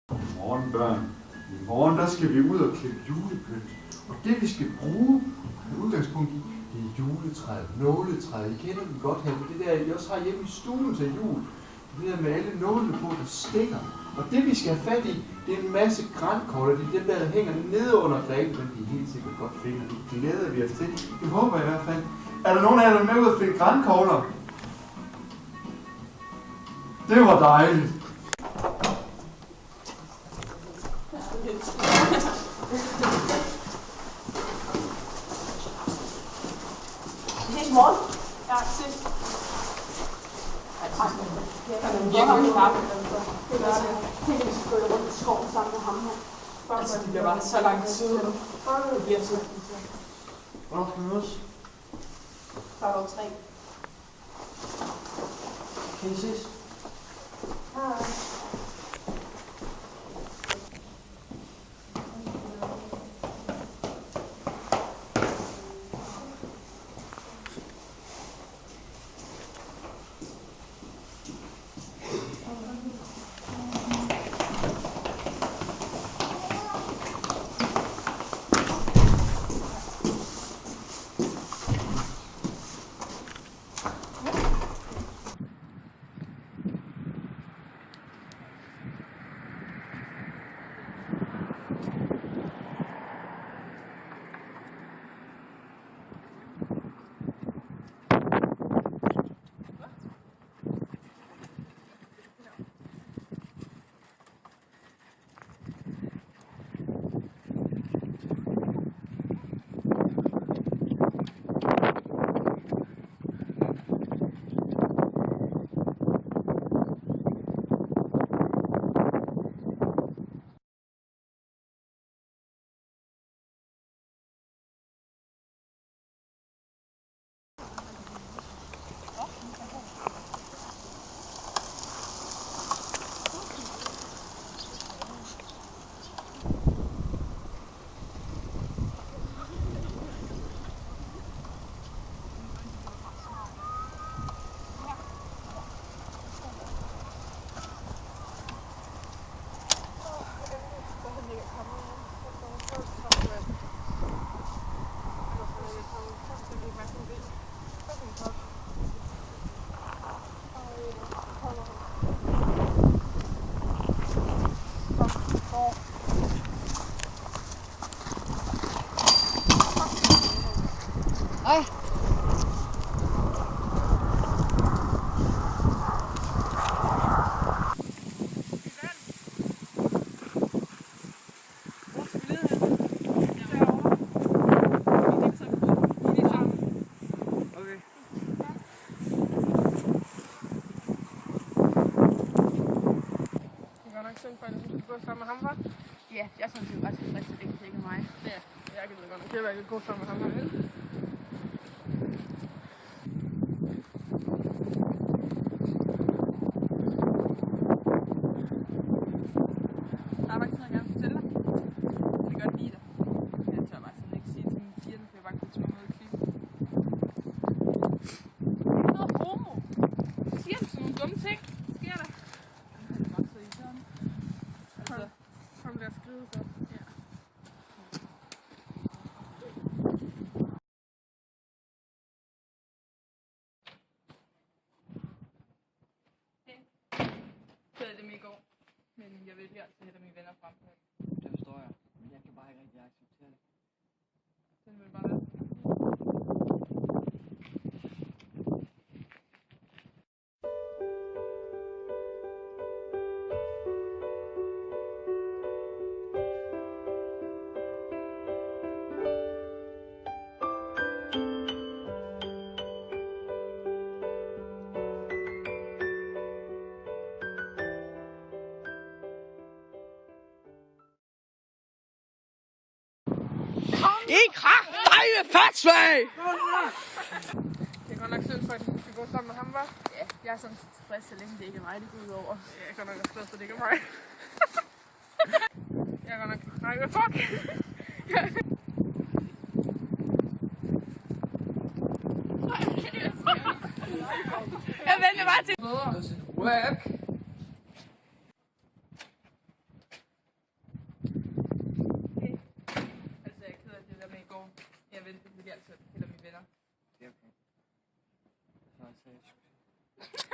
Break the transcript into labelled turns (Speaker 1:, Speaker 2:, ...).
Speaker 1: Godmorgen børn. I morgen der skal vi ud og klippe julepynt. Og det vi skal bruge udgangspunkt i, det er juletræet, nåletræet. I kender dem godt her. Det der, I også har hjemme i stuen til jul. Det der med alle nålene på, der stikker. Og det vi skal have fat i, det er en masse grankogler. Det er dem der hænger nede under drikken, men de er helt sikkert godt finde. Det glæder vi os til. Det håber jeg i hvert fald. Er der nogen af jer, der er med ud at finde grankogler? Det var dejligt.
Speaker 2: Helt morgen. Ja, til. Kan man virkelig klappe? Det gør det. Tænk, at vi skal gå rundt i skoven sammen med ham her. Altså, det bliver bare så lang tid. Det bliver så.
Speaker 1: Hvornår skal vi mødes?
Speaker 2: Der er 3.
Speaker 1: Kan I ses?
Speaker 2: Hej.
Speaker 3: Sammen med ham, hva'?
Speaker 4: Ja, jeg synes, det er ret tilfreds, at det ikke er mig.
Speaker 3: Ja, jeg gider godt nok heller ikke gå sammen med ham her.
Speaker 4: Der er faktisk noget, jeg gerne vil fortælle dig. Jeg kan godt lide dig. Jeg tør bare sådan ikke sige til mine piger, for jeg bare kunne tvunget ud i klippen. Det er noget homo. Jeg siger dem sådan nogle dumme ting. Hvad sker der? Han er bare så irriterende. Altså,
Speaker 3: Kom der og skrive så.
Speaker 4: ja. Så er det dem i går. Men jeg vil altså have mine venner frem på.
Speaker 5: Det forstår jeg, men jeg kan bare ikke rigtig acceptere det.
Speaker 4: Sådan vil det bare være.
Speaker 5: I kraftedeme fatsvag!
Speaker 3: Det er godt nok synd for, at du skal gå sammen med ham, hva'?
Speaker 4: Ja, jeg er sådan tilfreds, så længe det ikke er mig, det går ud over.
Speaker 3: Jeg er godt nok også glad for, at det ikke er mig. Jeg er godt nok... Nej, hvad fuck?
Speaker 4: Jeg venter bare til...
Speaker 5: Work!
Speaker 4: vi altid, eller mine venner.
Speaker 5: Det er okay. Så jeg